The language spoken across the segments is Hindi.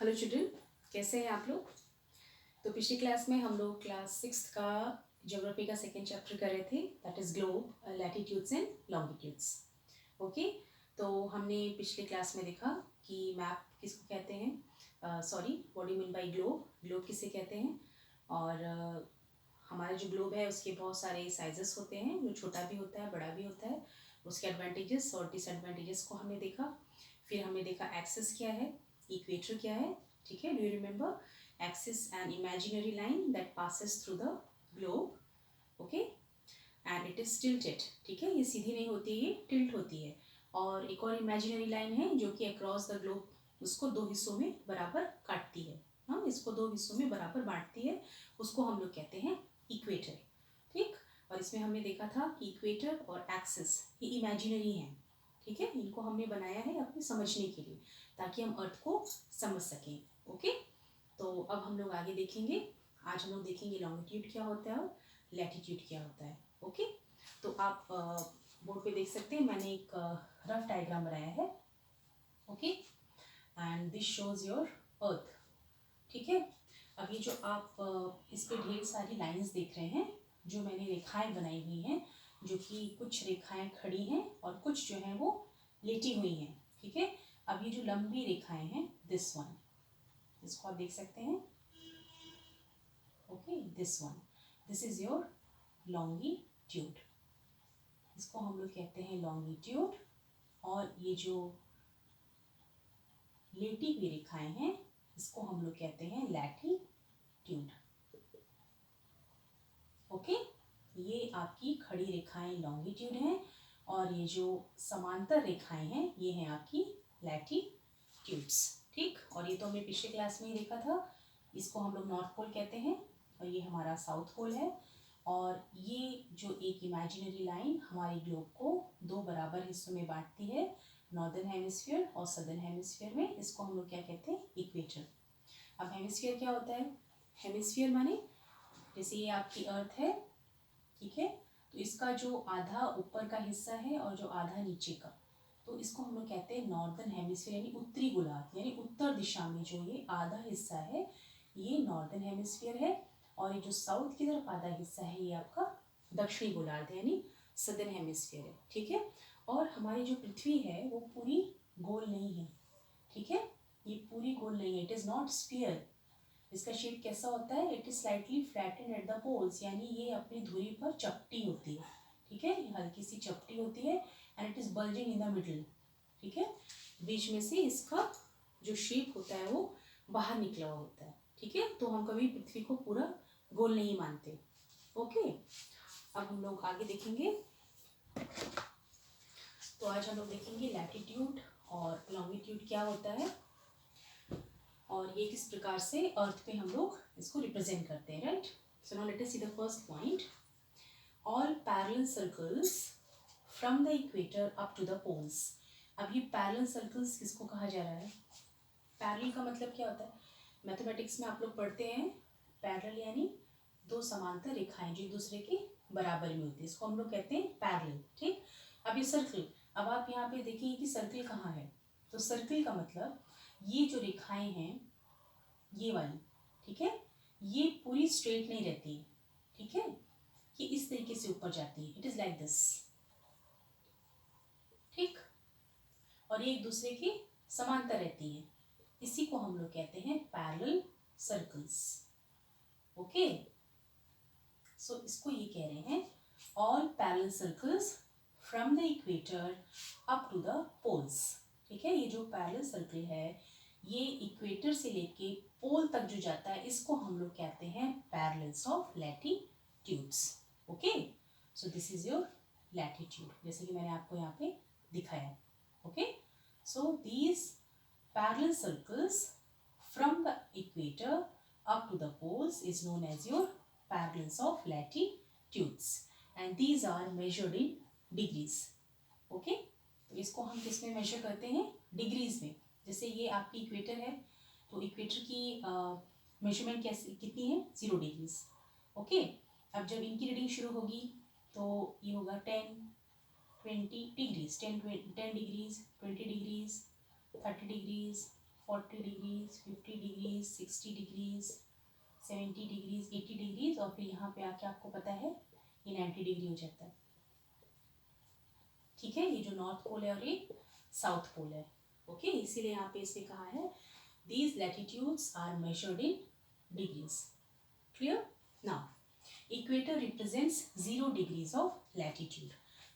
हेलो चिल्ड्रन, कैसे हैं आप लोग। तो पिछली क्लास में हम लोग क्लास 6 का ज्योग्राफी का सेकेंड चैप्टर कर रहे थे, that is globe, latitudes and longitudes. Okay, तो हमने पिछली क्लास में देखा कि मैप किसको कहते हैं, sorry what do you mean by globe, globe किसे कहते हैं। और हमारा जो ग्लोब है उसके बहुत सारे साइजेस होते हैं, जो छोटा भी होता है बड़ा भी होता है। उसके एडवांटेजेस और डिसएडवांटेजेस को हमने देखा। फिर हमने देखा एक्सिस क्या है, इक्वेटर क्या है। ठीक है, do you remember? Axis an imaginary line that passes through the globe, okay, and it is tilted. ठीक है, ये सीधी नहीं होती है, ये टिल्ट होती है। और एक और इमेजिनरी लाइन है जो कि अक्रॉस द ग्लोब उसको दो हिस्सों में बराबर काटती है। हाँ, इसको दो हिस्सों में बराबर बांटती है, उसको हम लोग कहते हैं इक्वेटर। ठीक, और इसमें हमने देखा था कि इक्वेटर और एक्सिस ये इमेजिनरी हैं। ठीक है, इनको हमने बनाया है अपने समझने के लिए, ताकि हम अर्थ को समझ सकें। ओके, तो अब हम लोग आगे देखेंगे। आज हम लोग देखेंगे लॉन्गिट्यूड क्या होता है और लैटिट्यूड क्या होता है। ओके, तो आप बोर्ड पे देख सकते हैं, मैंने एक रफ डायग्राम बनाया है। Okay, and this shows your earth. ठीक है, अब ये जो आप इस पे ढेर सारी लाइंस देख रहे हैं, जो मैंने रेखाएं बनाई हुई हैं, जो कि कुछ रेखाएं खड़ी हैं और कुछ जो हैं वो लेटी हुई हैं। ठीक है, अब ये जो लंबी रेखाएं हैं, दिस वन, इसको आप देख सकते हैं। Okay, this one, this is your longitude, इसको हम लोग कहते हैं लॉन्गिट्यूड। और ये जो लेटी हुई रेखाएं हैं, इसको हम लोग कहते हैं लैटिट्यूड। ओके, ये आपकी खड़ी रेखाएं लॉन्गिट्यूड हैं और ये जो समांतर रेखाएं हैं ये हैं आपकी लैटिट्यूड्स। ठीक, और ये तो हमने पिछले क्लास में ही देखा था। इसको हम लोग नॉर्थ पोल कहते हैं और ये हमारा साउथ पोल है। और ये जो एक इमेजिनरी लाइन हमारे ग्लोब को दो बराबर हिस्सों में बांटती है, नॉर्दर्न हेमिस्फीयर और सदर्न हेमिस्फीयर में, इसको हम लोग क्या कहते हैं, इक्वेटर। अब हेमिस्फीयर क्या होता है? हेमिस्फीयर माने जैसे ये आपकी अर्थ है, ठीक है, तो इसका जो आधा ऊपर का हिस्सा है और जो आधा नीचे का, तो इसको हम लोग कहते हैं नॉर्दर्न हेमिस्फीयर, यानी उत्तरी गोलार्ध, यानी उत्तर दिशा में जो ये आधा हिस्सा है ये नॉर्दर्न हेमिस्फीयर है। और ये जो साउथ की तरफ आधा हिस्सा है ये आपका दक्षिणी गोलार्ध है, यानी सदर्न हेमिस्फीयर है। ठीक है, और हमारी जो पृथ्वी है वो पूरी गोल नहीं है। ठीक है, ये पूरी गोल नहीं है, इट इज़ नॉट स्फीयर। इसका शेप कैसा होता है? It is slightly flattened at the poles, यानी ये अपनी धुरी पर चपटी होती है। ठीक है, हल्की सी चपटी होती है, and it is bulging in the middle. ठीक है, बीच में से इसका जो शेप होता है वो बाहर निकला हुआ होता है। ठीक है, तो हम कभी पृथ्वी को पूरा गोल नहीं मानते। ओके, अब हम लोग आगे देखेंगे। तो आज हम लोग देखेंगे लैटिट्यूड और लॉन्गिट्यूड क्या होता है और ये किस प्रकार से अर्थ पे हम लोग इसको रिप्रेजेंट करते हैं, right. So now let us see the first point. All parallel circles from the equator up to the poles. अब ये पैरेलल सर्कल्स किसको कहा जा रहा है? पैरेलल का मतलब क्या होता है? मैथमेटिक्स में आप लोग पढ़ते हैं, पैरेलल यानी दो समांतर रेखाएं जो एक दूसरे के बराबर में होती है, इसको हम लोग कहते हैं पैरेलल। ठीक, अब ये सर्कल, अब आप यहाँ पे देखिए कि सर्कल कहाँ है, तो सर्कल का मतलब ये जो रेखाएं हैं ये वाली, ठीक है, ये पूरी स्ट्रेट नहीं रहती है। ठीक है, ये इस तरीके से ऊपर जाती है, इट इज लाइक दिस। ठीक, और ये एक दूसरे के समांतर रहती है, इसी को हम लोग कहते हैं पैरेलल सर्कल्स। ओके, सो इसको ये कह रहे हैं all parallel circles from the equator up to the poles. ठीक है, ये जो पैरेलल सर्कल है ये इक्वेटर से लेके पोल तक जो जाता है इसको हम लोग कहते हैं parallels of latitudes. Okay, so this is your latitude, जैसे कि मैंने आपको यहाँ पे दिखाया। Okay, so these parallel circles from the equator up to the poles is known as your parallels of latitudes and these are measured in degrees. Okay, तो इसको हम किस में मेजर करते हैं? डिग्रीज में। जैसे ये आपकी इक्वेटर है तो इक्वेटर की मेजरमेंट कैसे कितनी है? 0 डिग्रीज। ओके, अब जब इनकी रीडिंग शुरू होगी तो ये होगा 10 20 degrees, 10 degrees, 20 degrees, 30 degrees, 40 degrees, 50 degrees, 60 degrees, 70 degrees, 80 degrees, और फिर यहाँ पे आके आपको पता है ये 90 डिग्री हो जाता है। ठीक है, ये जो नॉर्थ पोल है और ये साउथ पोल है। ओके, इसीलिए यहाँ पे इसने कहा है these latitudes are measured in degrees. Clear? Now equator represents 0 degrees of latitude.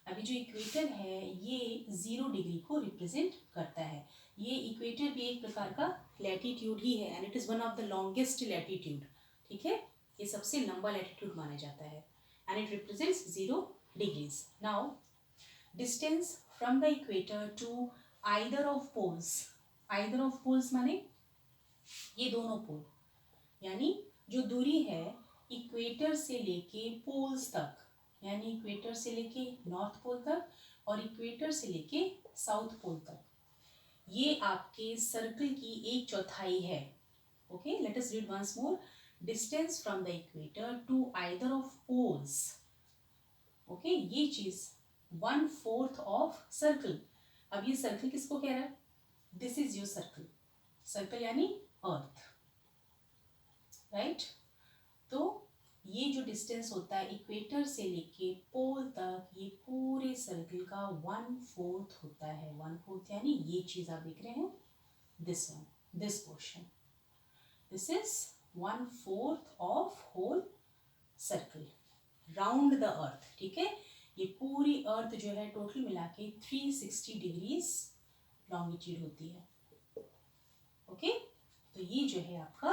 अभी जो इक्वेटर है ये 0 डिग्री को रिप्रेजेंट करता है। ये इक्वेटर भी एक प्रकार का लैटिट्यूड ही है and it is one of the longest latitude. ठीक है, ये सबसे लंबा लैटिट्यूड माना जाता है and it represents 0 degrees. Now distance from the equator to either of poles. Either of poles माने ये दोनों पोल, यानी जो दूरी है इक्वेटर से लेके पोल्स तक, यानी इक्वेटर से लेके नॉर्थ पोल तक और इक्वेटर से लेके साउथ पोल तक, ये आपके सर्कल की 1/4 है। Okay, let us read once more. Distance from the equator to either of poles. Okay, ये चीज 1/4 ऑफ सर्कल। अब ये सर्कल किसको कह रहा है? This is your circle. Circle यानी अर्थ, राइट? तो ये जो डिस्टेंस होता है इक्वेटर से लेके पोल तक, ये पूरे सर्कल का 1/4 होता है। 1/4 यानी ये चीज आप देख रहे हैं, this one, this portion, this is 1/4 of whole circle round the earth. ठीक है, ये पूरी अर्थ जो है टोटल मिला के 360 डिग्रीज लॉन्गिट्यूड होती है। ओके, तो ये जो है आपका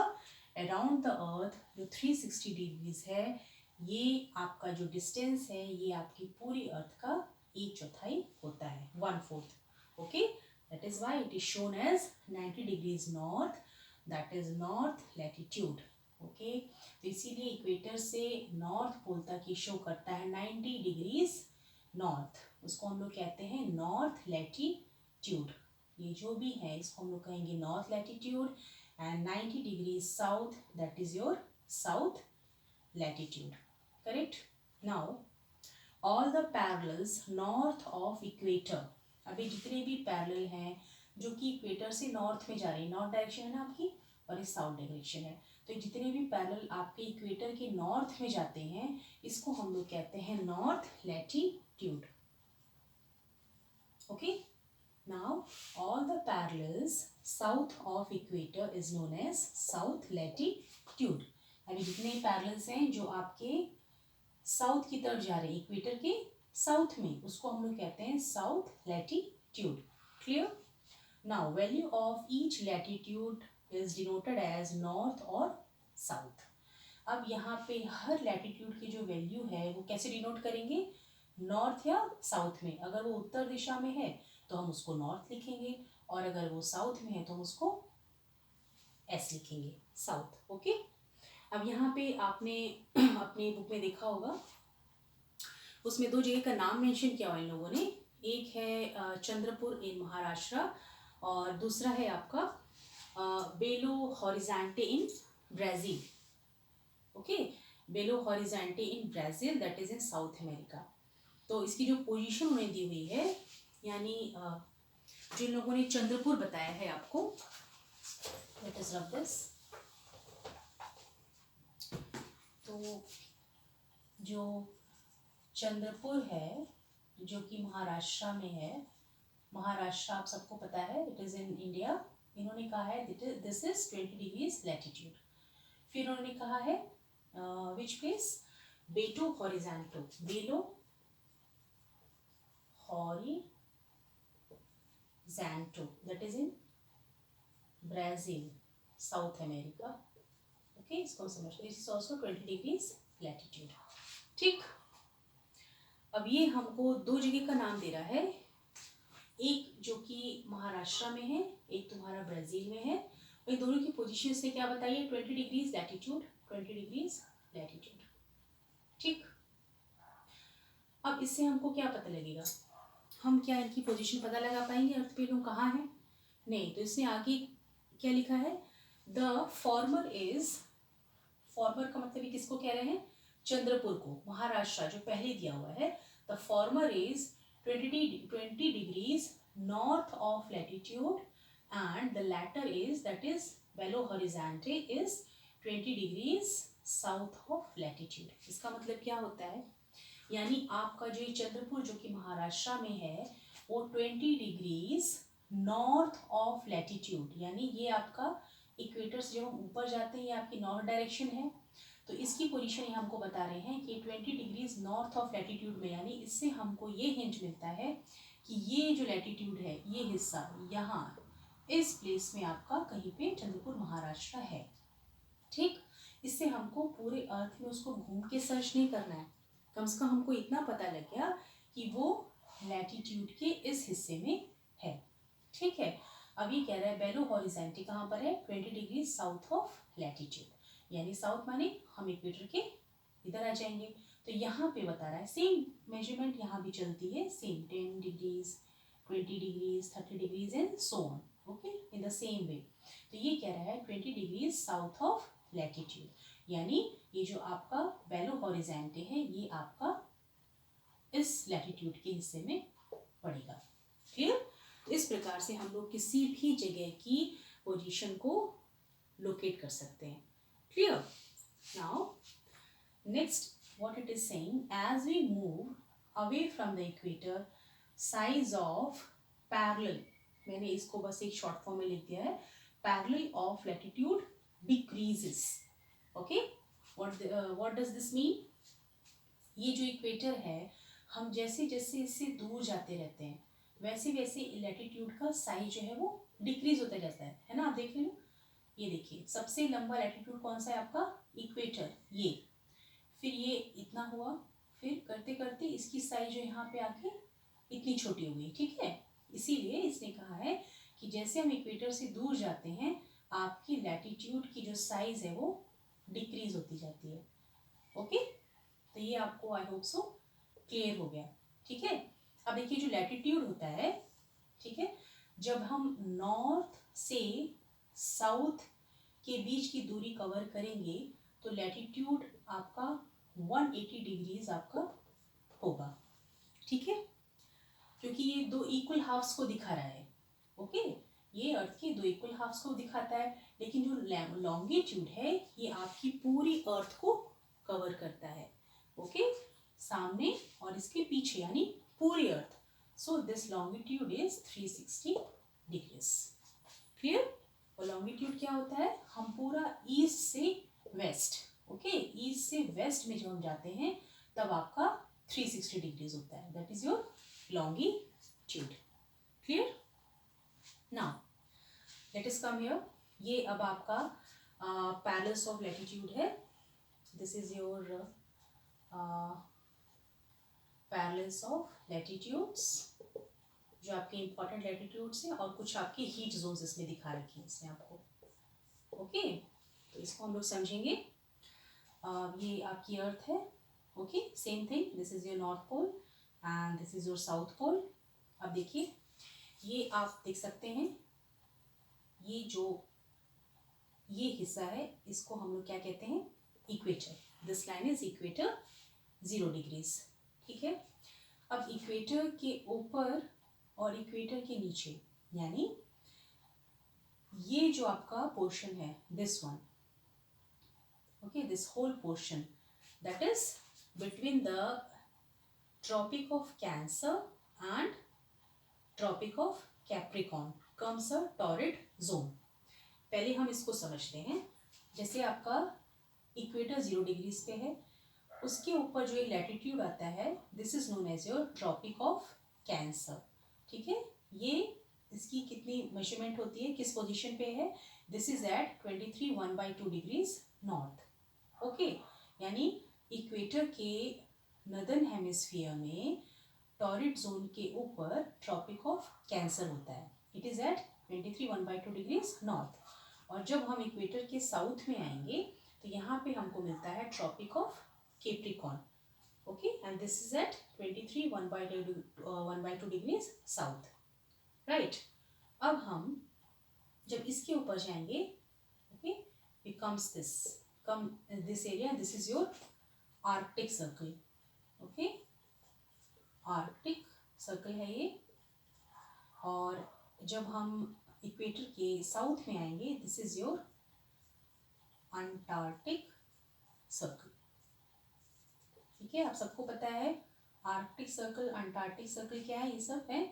अराउंड द अर्थ जो 360 डिग्रीज है, ये आपका जो डिस्टेंस है ये आपकी पूरी अर्थ का 1/4 होता है, 1/4। Okay, that is why it is shown as 90 degrees north, that is north latitude. Okay, तो इसीलिए इक्वेटर से नॉर्थ पोल तक ये शो करता है 90 डिग्रीज नॉर्थ, उसको हम लोग कहते हैं नॉर्थ लैटिट्यूड। ये जो भी है इसको हम लोग कहेंगे north latitude, and 90 degrees south, that is your south latitude. Correct? Now all the parallels north of equator, अभी जितने भी पैरेलल हैं जो कि इक्वेटर से नॉर्थ में जा रहे हैं, नॉर्थ डायरेक्शन है ना आपकी और ये साउथ डायरेक्शन है, तो जितने भी पैरेलल आपके इक्वेटर के नॉर्थ में जाते हैं इसको हम लोग कहते हैं north latitude. Okay, now all the parallels south of equator is known as south latitude। अभी जितने पैरेलल्स हैं जो आपके साउथ की तरफ जा रहे हैं इक्वेटर के साउथ में, उसको हम लोग कहते हैं south latitude. Clear? Now value of each latitude is denoted as north और साउथ। अब यहाँ पे हर लैटिट्यूड की जो वैल्यू है वो कैसे डिनोट करेंगे? नॉर्थ या साउथ में। अगर वो उत्तर दिशा में है तो हम उसको नॉर्थ लिखेंगे और अगर वो साउथ में है तो हम उसको एस लिखेंगे, साउथ। ओके, अब यहाँ पे आपने अपने बुक में देखा होगा, उसमें 2 जगह का नाम मेंशन किया हुआ इन लोगों ने। एक है चंद्रपुर इन महाराष्ट्र और दूसरा है आपका Belo Horizonte in Brazil. Okay, Belo Horizonte in Brazil, that is in South America. तो इसकी जो पोजीशन उन्हें दी हुई है, यानी जिन लोगों ने चंद्रपुर बताया है आपको, लेट अस रब दिस, तो जो चंद्रपुर है जो कि महाराष्ट्र में है, महाराष्ट्र आप सबको पता है इट इज़ इन इंडिया, इन्होंने कहा है दिस इज 20 डिग्रीज लैटिट्यूड। फिर उन्होंने कहा है which place? Belo Horizonte, Belo Horizonte, that is in Brazil, South America. Okay, इसको समझो, this is also 20 degrees latitude. ठीक, अब ये हमको 2 जगह का नाम दे रहा है, एक जो कि महाराष्ट्र में है, एक तुम्हारा ब्राज़ील में है। और दोनों की पोजीशन से क्या बताइए? 20 डिग्रीज लैटिट्यूड, 20 डिग्रीज लैटिट्यूड। ठीक, अब इससे हमको क्या पता लगेगा? हम क्या इनकी पोजीशन पता लगा पाएंगे अर्थ पे लोग कहाँ हैं? नहीं, तो इसने आगे क्या लिखा है? द फॉर्मर इज, फॉर्मर का मतलब किसको कह रहे हैं? चंद्रपुर को, महाराष्ट्र जो पहले दिया हुआ है। The former is 20 degrees north of latitude and the latter is, that is Belo Horizonte is 20 degrees south of latitude. इसका मतलब क्या होता है, यानी आपका जो ये चंद्रपुर जो कि महाराष्ट्र में है वो 20 डिग्रीज नॉर्थ ऑफ लैटिट्यूड, यानी ये आपका इक्वेटर से जब हम ऊपर जाते हैं ये आपकी नॉर्थ डायरेक्शन है, तो इसकी पोजीशन ये हमको बता रहे हैं कि 20 डिग्रीज नॉर्थ ऑफ लैटिट्यूड में, यानी इससे हमको ये हिंट मिलता है कि ये जो लैटिट्यूड है ये हिस्सा यहाँ इस प्लेस में आपका कहीं पे चंद्रपुर महाराष्ट्र है। ठीक, इससे हमको पूरे अर्थ में उसको घूम के सर्च नहीं करना है, कम से कम हमको इतना पता लग गया कि वो लैटिट्यूड के इस हिस्से में है। ठीक है, अब ये कह रहा है बेलो हॉरिजॉन्टे कहाँ पर है, 20 डिग्री साउथ ऑफ लैटिट्यूड, यानी साउथ माने हम इक्वेटर के इधर आ जाएंगे। तो यहाँ पे बता रहा है सेम मेजरमेंट यहाँ भी चलती है, same 10 degrees 20 degrees 30 degrees and so on, okay, in the same way. तो ये कह रहा है 20 डिग्रीज साउथ ऑफ लैटिट्यूड, यानी ये जो आपका बेलो हॉरिजॉन्टे है ये आपका इस लैटिट्यूड के हिस्से में पड़ेगा। क्लियर, इस प्रकार से हम लोग किसी भी जगह की पोजीशन को लोकेट कर सकते हैं। Clear, now next what it is saying, as we move away from the equator size of parallel, मैंने इसको बस एक शॉर्ट फॉर्म में लिख दिया है, parallel of latitude decreases, okay, what does this mean, ये जो इक्वेटर है हम जैसे जैसे इससे दूर जाते रहते हैं वैसे वैसे लैटिट्यूड का साइज जो है वो डिक्रीज होता जाता है ना। आप देख लो, ये देखिए सबसे लंबा लैटिट्यूड कौन सा है आपका, इक्वेटर, ये फिर ये इतना हुआ, फिर करते करते इसकी साइज जो यहाँ पे आके इतनी छोटी हो गई। ठीक है, इसीलिए इसने कहा है कि जैसे हम इक्वेटर से दूर जाते हैं आपकी लैटिट्यूड की जो साइज है वो डिक्रीज होती जाती है। ओके, तो ये आपको आई होप सो क्लियर हो गया। ठीक है, अब देखिए जो लैटिट्यूड होता है, ठीक है, जब हम नॉर्थ से साउथ के बीच की दूरी कवर करेंगे तो लैटिट्यूड आपका 180 डिग्रीज आपका होगा। ठीक है, क्योंकि ये दो इक्वल हाफ्स को दिखा रहा है। ओके, ये अर्थ के दो इक्वल हाफ्स को दिखाता है, लेकिन जो लॉन्गिट्यूड है ये आपकी पूरी अर्थ को कवर करता है। ओके, सामने और इसके पीछे यानी पूरी earth. So this longitude is 360 degrees. Clear, और लॉन्गिट्यूड क्या होता है, हम पूरा ईस्ट से वेस्ट, ओके, ईस्ट से वेस्ट में जब हम जाते हैं तब आपका 360 डिग्रीज होता है, that is your longitude. Clear, now let us come here, ये अब आपका पैरेलल्स ऑफ लैटिट्यूड है, this is your parallels of latitudes, जो आपके इंपॉर्टेंट लैटिट्यूड्स हैं और कुछ आपके हीट जोन्स इसमें दिखा रखी हैं इसमें आपको। ओके, तो इसको हम लोग समझेंगे। ये आपकी अर्थ है, okay, same thing, this is your north pole and this is your south pole. अब देखिए ये आप देख सकते हैं, ये जो ये हिस्सा है इसको हम लोग क्या कहते हैं, equator, this line is equator 0 degrees. ठीक है, अब इक्वेटर के ऊपर और इक्वेटर के नीचे, यानी ये जो आपका पोर्शन है, this one, okay, this whole portion that is between the Tropic of Cancer and Tropic of Capricorn comes a torrid zone। पहले हम इसको समझते हैं, जैसे आपका इक्वेटर 0 डिग्रीज पे है, उसके ऊपर जो एक लैटिट्यूड आता है this is known as your tropic of cancer. ठीक है, ये इसकी कितनी मेजरमेंट होती है, किस पोजीशन पे है, this is at 23 degrees north. Okay, यानी इक्वेटर के नदर्न हेमिस्फीयर में टॉरिड जोन के ऊपर ट्रॉपिक ऑफ कैंसर होता है, it is at 23 degrees north. और जब हम इक्वेटर के साउथ में आएंगे तो यहाँ पे हमको मिलता है tropic of capricorn. Okay, and this is at 23 degrees south, right. अब हम जब इसके ऊपर जाएंगे, okay, becomes this area, this is your arctic circle. Okay, arctic circle है ये, और जब हम इक्वेटर के साउथ में आएंगे, this is your antarctic circle. ठीक है, आप सबको पता है आर्कटिक सर्कल, अंटार्कटिक सर्कल क्या है, ये सब है,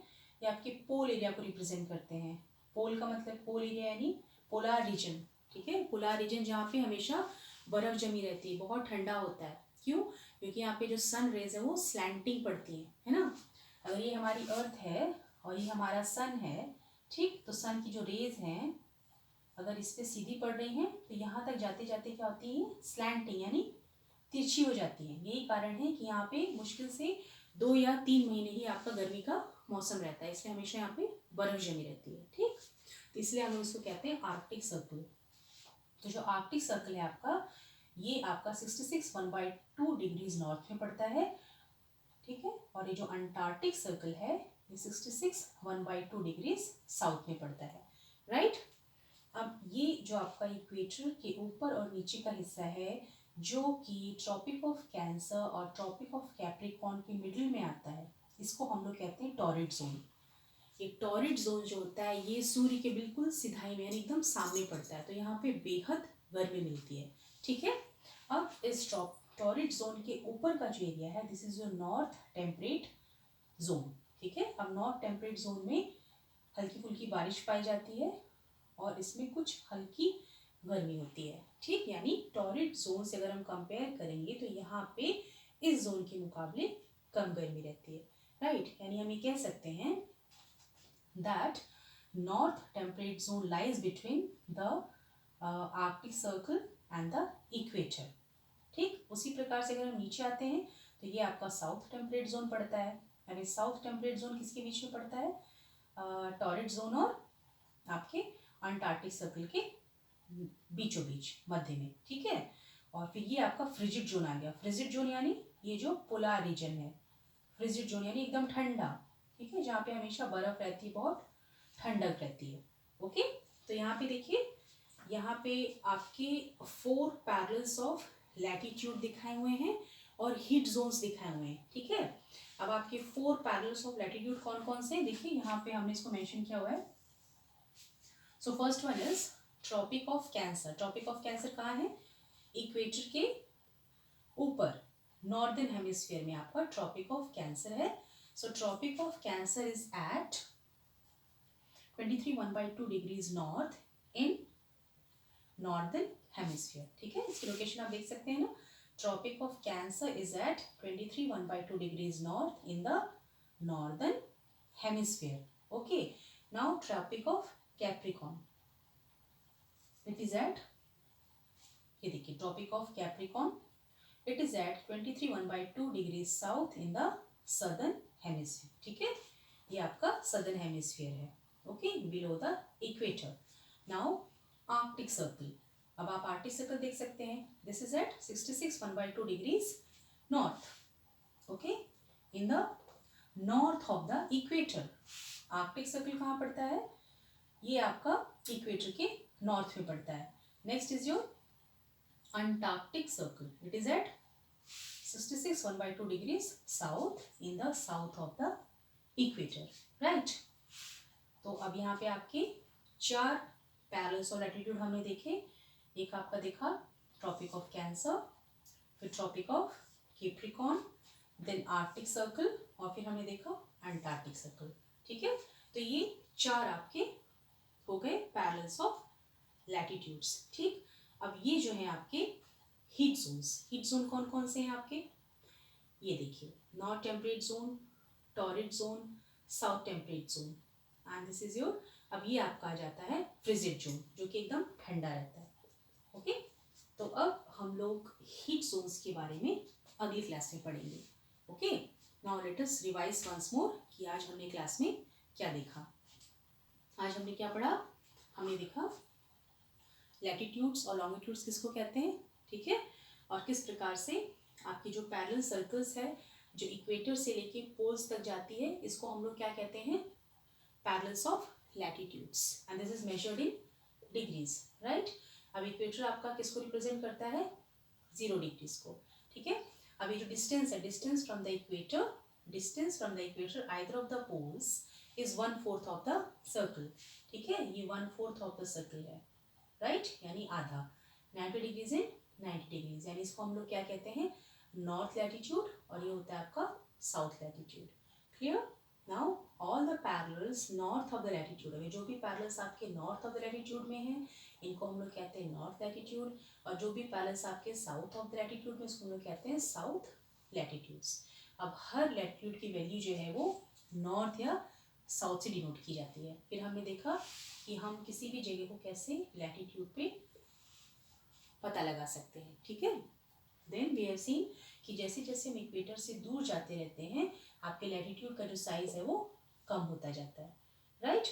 ये आपके पोल एरिया को रिप्रेजेंट करते हैं। पोल का मतलब पोल एरिया यानी पोलार रीजन। ठीक है, पोलार रीजन जहाँ पे हमेशा बर्फ जमी रहती है, बहुत ठंडा होता है। क्यों? क्योंकि यहाँ पे जो सन रेज है वो स्लैंटिंग पड़ती है ना। अगर ये हमारी अर्थ है और ये हमारा सन है, ठीक, तो सन की जो रेज हैं अगर इस पे सीधी पड़ रही हैं तो यहाँ तक जाते जाते क्या होती है, स्लैंटिंग यानी तिरछी हो जाती है। यही कारण है कि यहाँ पे मुश्किल से 2 या 3 महीने ही आपका गर्मी का मौसम रहता है, इसलिए हमेशा यहाँ पे बर्फ जमी रहती है। ठीक, तो इसलिए हम इसको कहते हैं आर्कटिक सर्कल। तो जो आर्कटिक सर्कल है आपका, ये आपका 66 डिग्रीज नॉर्थ में पड़ता है। ठीक है, और ये जो अंटार्कटिक सर्कल है ये 66 डिग्रीज साउथ में पड़ता है। राइट, अब ये जो आपका इक्वेटर के ऊपर और नीचे का हिस्सा है जो कि ट्रॉपिक ऑफ कैंसर और ट्रॉपिक ऑफ कैप्रिकॉर्न के मिडिल में आता है, इसको हम लोग कहते हैं टॉरिड जोन। ये टॉरिड जोन जो होता है ये सूर्य के बिल्कुल सिधाई में यानी एकदम सामने पड़ता है, तो यहाँ पे बेहद गर्मी मिलती है। ठीक है, अब इस टॉरिड जोन के ऊपर का जो एरिया है, this is your north temperate zone. ठीक है, अब नॉर्थ टेम्परेट जोन में हल्की फुल्की बारिश पाई जाती है और इसमें कुछ हल्की गर्मी होती है। ठीक, यानी टॉरिड जोन से अगर हम कंपेयर करेंगे तो यहाँ पे इस जोन के मुकाबले कम गर्मी रहती है। राइट, यानी हम ये कह सकते हैं that north temperate zone lies between the Arctic circle and the equator. ठीक, उसी प्रकार से अगर हम नीचे आते हैं तो ये आपका साउथ टेम्परेट जोन पड़ता है। यानी साउथ टेम्परेट जोन किसके बीच में पड़ता है, टॉरिड जोन और आपके अंटार्कटिक सर्कल के बीचों बीच मध्य में। ठीक है, और फिर ये आपका फ्रिजिड जोन आ गया। फ्रिजिड जोन यानी ये जो पोलार रीजन है, फ्रिजिड जोन यानी एकदम ठंडा। ठीक है, जहाँ पे हमेशा बर्फ रहती है, बहुत ठंडक रहती है। ओके, तो यहाँ पे देखिए, यहाँ पे आपके 4 पैरेलल्स ऑफ लैटिट्यूड दिखाए हुए हैं और हीट जोन्स दिखाए हुए हैं। ठीक है, अब आपके 4 पैरेलल्स ऑफ लैटिट्यूड कौन कौन से हैं, देखिए यहाँ पे हमने इसको मेंशन किया हुआ है। So first one is tropic of cancer. Tropic of cancer कहाँ है, इक्वेटर के ऊपर नॉर्दर्न हेमिस्फीयर में आपका ट्रॉपिक ऑफ कैंसर है। So Tropic of Cancer is at 23 degrees north in northern hemisphere. ठीक है, इसकी लोकेशन आप देख सकते हैं ना, Tropic of Cancer is at 23 degrees north in the northern hemisphere. Okay, now Tropic of Capricorn it is at, ये देखिए Tropic of Capricorn it is at 23 degrees south in the southern hemisphere. ठीक है, ये आपका सदर्न हेमिस्फीयर है। Okay, below the equator. Now arctic circle, अब आप आर्कटिक सर्कल देख सकते हैं, this is at 66 degrees north. Okay, in the north of the equator. Arctic circle कहाँ पड़ता है, ये आपका इक्वेटर के नॉर्थ में पड़ता है। Next is your antarctic circle, it is at 66 degrees south in the south of the equator. Right, तो अब यहाँ पे आपके 4 पैरेलल्स ऑफ लैटिट्यूड हमने देखे। एक आपका देखा ट्रॉपिक ऑफ कैंसर, फिर tropic of capricorn, then arctic circle और फिर हमने देखा अंटार्कटिक सर्कल। ठीक है, तो ये 4 आपके हो गए पैरेलल्स ऑफ लैटिट्यूड्स। ठीक, अब ये जो है आपके हीट जोन्स, हीट जोन कौन कौन से हैं आपके, ये देखिए north temperate zone, torrid zone, south temperate zone and this is your, अब ये आपका आ जाता है फ्रिजिड जोन जो कि एकदम ठंडा रहता है। ओके, तो अब हम लोग हीट जोन्स के बारे में अगली क्लास में पढ़ेंगे। Okay, now let us revise once more कि आज हमने क्लास में क्या देखा। आज हमने क्या पढ़ा, हमने देखा लैटिट्यूड्स और लॉन्गिट्यूड्स किसको कहते हैं। ठीक है, और किस प्रकार से आपकी जो पैरेलल सर्कल्स है जो इक्वेटर से लेके पोल्स तक जाती है, इसको हम लोग क्या कहते हैं, parallels of latitudes and this is measured in degrees. Right, अब इक्वेटर आपका किसको रिप्रेजेंट करता है, 0 डिग्रीज को। ठीक है, अब ये जो डिस्टेंस है, distance from the equator either of the poles is 1/4 of the circle. ठीक है, ये 1/4 ऑफ द सर्कल है, राइट, यानी आधा। 90 डिग्रीज इन 90 डिग्रीज, यानी इसको हम लोग क्या कहते हैं, नॉर्थ लैटिट्यूड, और ये होता है आपका south latitude. Clear. Now all the parallels north of the latitude, अभी जो भी पैरेलल्स आपके नॉर्थ ऑफ द लैटिट्यूड में हैं इनको हम लोग कहते हैं नॉर्थ लैटिट्यूड, और जो भी पैरेलल्स आपके साउथ ऑफ द लैटिट्यूड में इसको हम लोग कहते हैं साउथ लैटिट्यूड्स। अब हर लैटिट्यूड की वैल्यू जो है वो नॉर्थ या साउथ से डिनोट की जाती है। फिर हमने देखा कि हम किसी भी जगह को कैसे लैटिट्यूड पे पता लगा सकते हैं। ठीक है, देन वी हैव सीन कि जैसे जैसे हम इक्वेटर से दूर जाते रहते हैं आपके लैटिट्यूड का जो साइज है वो कम होता जाता है, राइट।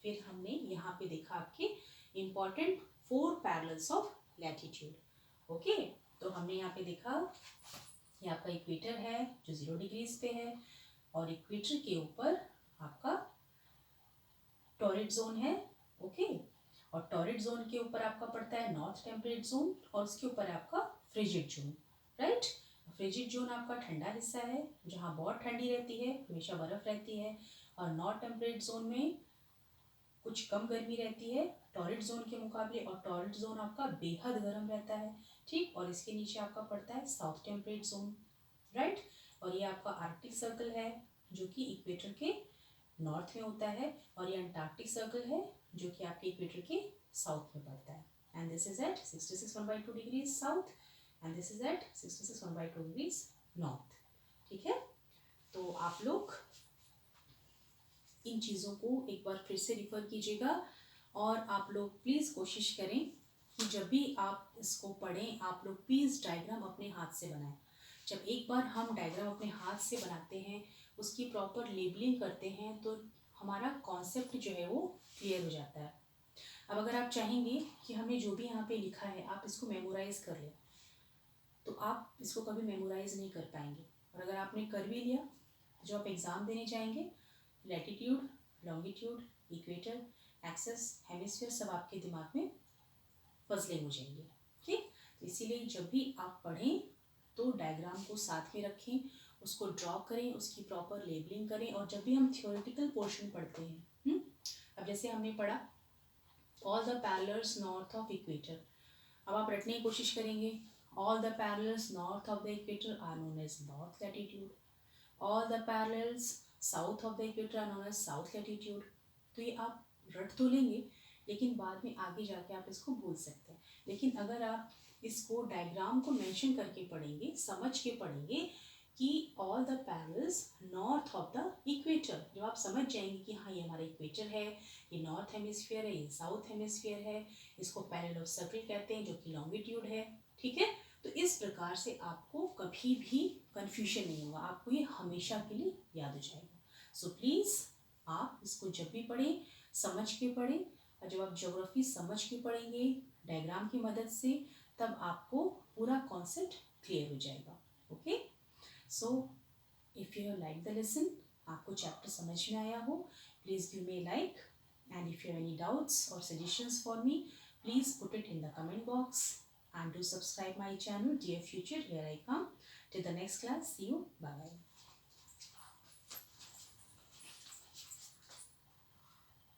फिर हमने यहाँ पे देखा आपके important 4 parallels of latitude. Okay, तो हमने यहाँ पे देखा ये आपका इक्वेटर है जो 0 डिग्रीज पे है, और इक्वेटर के ऊपर आपका टॉरिड जोन है। ओके, और टॉरिड जोन के ऊपर आपका पड़ता है नॉर्थ टेम्परेट जोन, और उसके ऊपर है आपका frigid zone, right. Frigid zone आपका ठंडा हिस्सा है जहाँ बहुत ठंडी रहती है, हमेशा बर्फ रहती है, और नॉर्थ टेम्परेट जोन में कुछ कम गर्मी रहती है टॉरिड जोन के मुकाबले, और टॉरिड जोन आपका बेहद गर्म रहता है। ठीक, और इसके नीचे आपका पड़ता है साउथ टेम्परेट जोन, राइट। और ये आपका आर्कटिक सर्कल है जो कि इक्वेटर के नॉर्थ में होता है, और ये अंटार्कटिक सर्कल है जो कि आपके इक्वेटर के साउथ में पड़ता है। And this is at 66 1/2 degrees south, and this is at 66 1/2 degrees north. ठीक है, तो आप लोग इन चीज़ों को एक बार फिर से रिफर कीजिएगा, और आप लोग प्लीज़ कोशिश करें कि जब भी आप इसको पढ़ें आप लोग प्लीज़ डायग्राम अपने हाथ से बनाएं। जब एक बार हम डायग्राम अपने हाथ से बनाते हैं, उसकी प्रॉपर लेबलिंग करते हैं, तो हमारा कॉन्सेप्ट जो है वो क्लियर हो जाता है। अब अगर आप चाहेंगे कि हमने जो भी यहाँ पे लिखा है आप इसको मेमोराइज कर लें, तो आप इसको कभी मेमोराइज नहीं कर पाएंगे, और अगर आपने कर भी लिया तो जो आप एग्ज़ाम देने जाएंगे latitude, longitude, equator, axis, hemisphere सब आपके दिमाग में पजले हो जाएंगे। ठीक, तो इसीलिए जब भी आप पढ़ें तो डायग्राम को साथ में रखें, उसको ड्रॉ करें, उसकी प्रॉपर लेबलिंग करें, और जब भी हम थियोरेटिकल पोर्शन पढ़ते हैं, अब जैसे हमने पढ़ा all the parallels north of equator, अब आप रटने की कोशिश करेंगे all the parallels north of the equator are known as north latitude, all the parallels south of the equator are known as south latitude. तो ये आप रट तो लेंगे लेकिन बाद में आगे जाके आप इसको भूल सकते हैं। लेकिन अगर आप इसको डायग्राम को मेंशन करके पढ़ेंगे, समझ के पढ़ेंगे कि all the parallels north of the equator, जब आप समझ जाएंगे कि हाँ ये हमारा इक्वेटर है, ये नॉर्थ हेमिस्फीयर है, ये साउथ हेमिस्फीयर है, इसको पैरेलल ऑफ सर्कल कहते हैं जो कि लॉन्गिट्यूड है। ठीक है, तो इस प्रकार से आपको कभी भी कन्फ्यूजन नहीं होगा, आपको ये हमेशा के लिए याद हो जाएगा। सो प्लीज़ आप इसको जब भी पढ़ें समझ के पढ़ें, और जब आप ज्योग्राफी समझ के पढ़ेंगे डायग्राम की मदद से तब आपको पूरा कॉन्सेप्ट क्लियर हो जाएगा। Okay, so if you have like the lesson, आपको चैप्टर समझ में आया हो, please give me like, and if you have any doubts और suggestions for me, please put it in the comment box, and do subscribe my channel Dear Future, where I come. Till the next class, see you, bye bye.